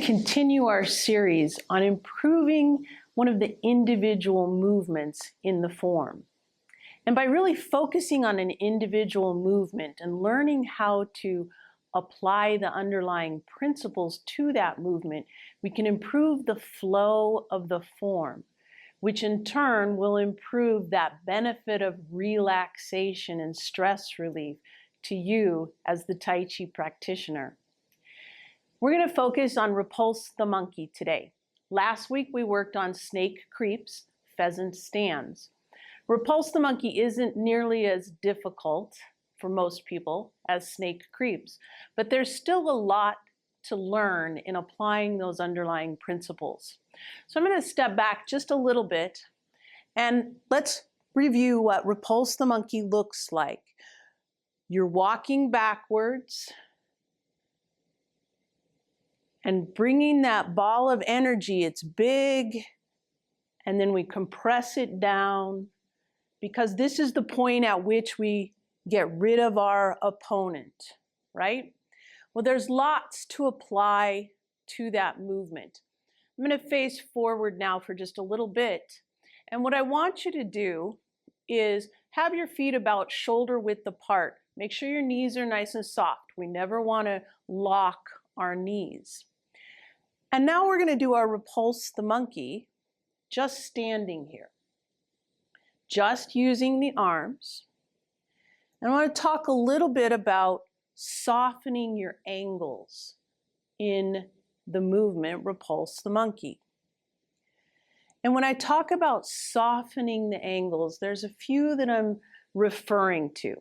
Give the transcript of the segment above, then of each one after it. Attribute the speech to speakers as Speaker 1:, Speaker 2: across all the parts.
Speaker 1: continue our series on improving one of the individual movements in the form. And by really focusing on an individual movement and learning how to apply the underlying principles to that movement, we can improve the flow of the form, which in turn will improve that benefit of relaxation and stress relief to you as the Tai Chi practitioner. We're going to focus on Repulse the Monkey today. Last week we worked on snake creeps, pheasant stands. Repulse the Monkey isn't nearly as difficult for most people as snake creeps, but there's still a lot to learn in applying those underlying principles. So I'm going to step back just a little bit and let's review what Repulse the Monkey looks like. You're walking backwards and bringing that ball of energy. It's big, and then we compress it down because this is the point at which we get rid of our opponent, right? Well, there's lots to apply to that movement. I'm going to face forward now for just a little bit, and what I want you to do is have your feet about shoulder width apart. Make sure your knees are nice and soft. We never want to lock our knees. And now we're going to do our Repulse the Monkey, just standing here, just using the arms. And I want to talk a little bit about softening your angles in the movement Repulse the Monkey. And when I talk about softening the angles, there's a few that I'm referring to.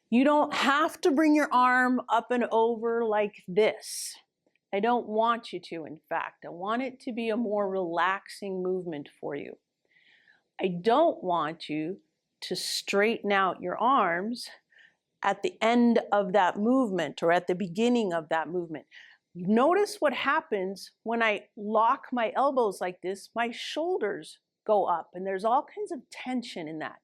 Speaker 1: You don't have to bring your arm up and over like this. I don't want you to, in fact. I want it to be a more relaxing movement for you. I don't want you to straighten out your arms at the end of that movement or at the beginning of that movement. Notice what happens when I lock my elbows like this. My shoulders go up and there's all kinds of tension in that.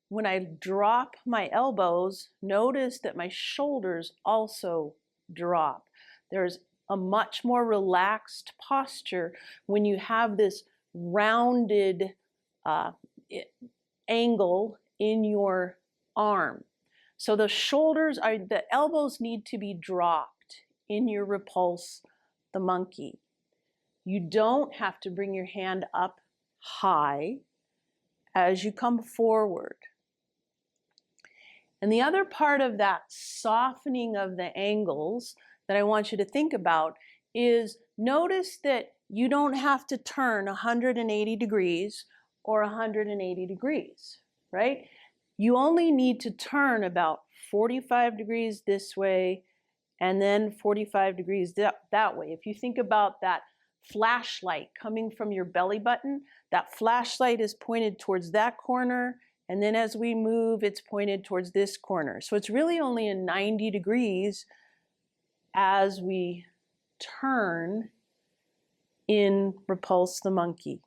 Speaker 1: When I drop my elbows, notice that my shoulders also drop. There's a much more relaxed posture when you have this rounded angle in your arm. So the elbows need to be dropped in your Repulse the Monkey. You don't have to bring your hand up high as you come forward. And the other part of that softening of the angles that I want you to think about is notice that you don't have to turn 180 degrees or 180 degrees, right? You only need to turn about 45 degrees this way and then 45 degrees that way. If you think about that flashlight coming from your belly button, that flashlight is pointed towards that corner, and then as we move, it's pointed towards this corner. So it's really only in 90 degrees as we turn in Repulse the Monkey.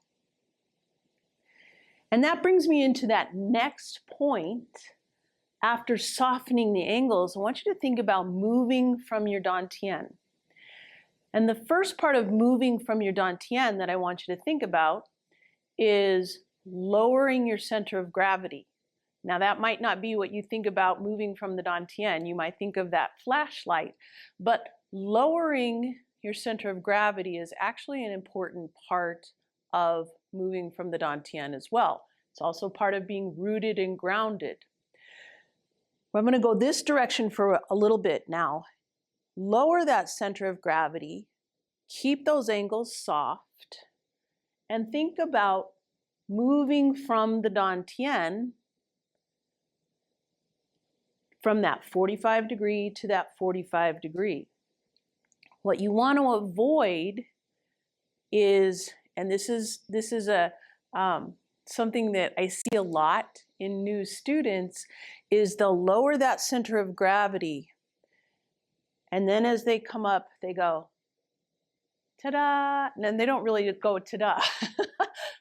Speaker 1: And that brings me into that next point. After softening the angles, I want you to think about moving from your dantian. And the first part of moving from your dantian that I want you to think about is lowering your center of gravity. Now that might not be what you think about moving from the dantian. You might think of that flashlight, but lowering your center of gravity is actually an important part of moving from the dantian as well. It's also part of being rooted and grounded. I'm going to go this direction for a little bit now. Lower that center of gravity, keep those angles soft, and think about moving from the dantian from that 45 degree to that 45 degree. What you want to avoid is, and this is something that I see a lot in new students, is they'll lower that center of gravity, and then as they come up, they go, ta-da, and then they don't really go ta-da,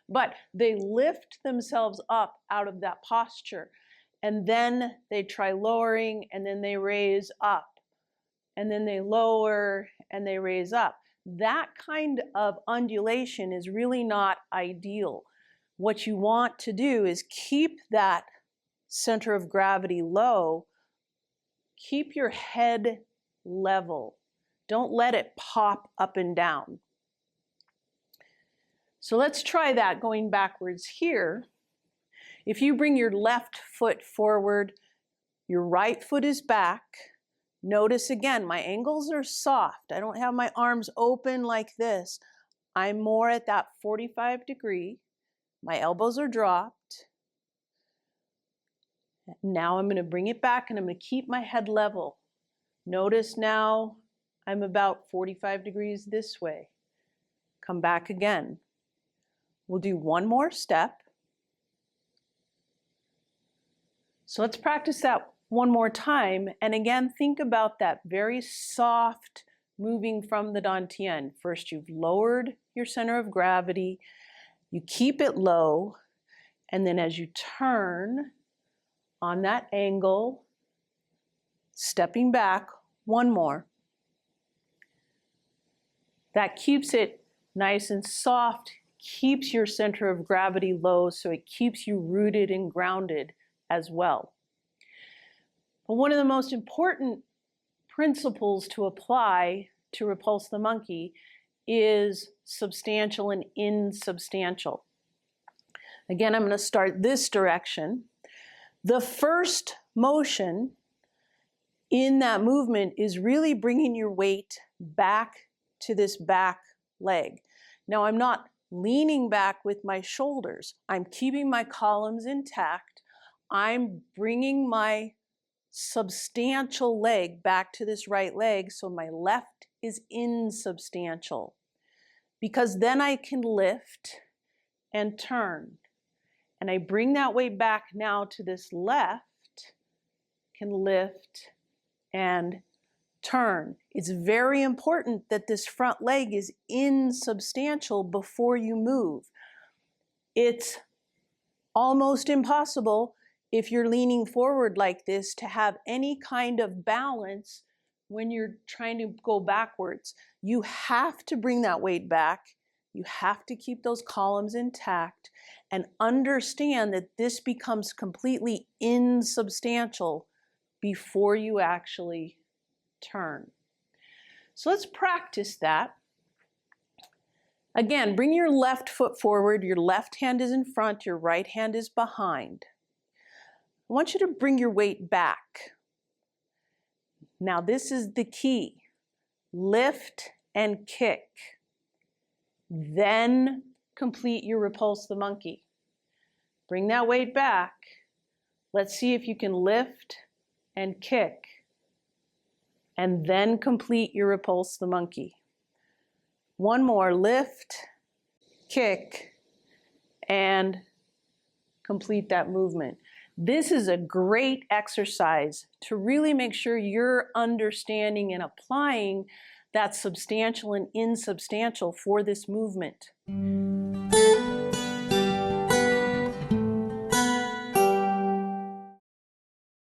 Speaker 1: but they lift themselves up out of that posture, and then they try lowering, and then they raise up, and then they lower, and they raise up. that kind of undulation is really not ideal. What you want to do is keep that center of gravity low, keep your head level. Don't let it pop up and down. So let's try that going backwards here. If you bring your left foot forward, your right foot is back. Notice again, my ankles are soft. I don't have my arms open like this. I'm more at that 45 degree. My elbows are dropped. Now I'm going to bring it back and I'm going to keep my head level. Notice now I'm about 45 degrees this way. Come back again. We'll do one more step. So let's practice that one more time. And again, think about that very soft moving from the Dantian. First, you've lowered your center of gravity. You keep it low. And then as you turn on that angle, stepping back, one more. That keeps it nice and soft, keeps your center of gravity low, so it keeps you rooted and grounded as well. But one of the most important principles to apply to Repulse the Monkey is substantial and insubstantial. Again, I'm going to start this direction. The first motion in that movement is really bringing your weight back to this back leg. Now, I'm not leaning back with my shoulders. I'm keeping my columns intact. I'm bringing my substantial leg back to this right leg, so my left is insubstantial. Because then I can lift and turn. And I bring that weight back now to this left, can lift and turn. It's very important that this front leg is insubstantial before you move. It's almost impossible if you're leaning forward like this to have any kind of balance when you're trying to go backwards. You have to bring that weight back. You have to keep those columns intact and understand that this becomes completely insubstantial before you actually turn. So let's practice that. Again, bring your left foot forward. Your left hand is in front, your right hand is behind. I want you to bring your weight back. Now this is the key. Lift and kick. Then complete your Repulse the Monkey. Bring that weight back. Let's see if you can lift and kick. And then complete your Repulse the Monkey. One more, lift, kick, and complete that movement. This is a great exercise to really make sure you're understanding and applying that substantial and insubstantial for this movement.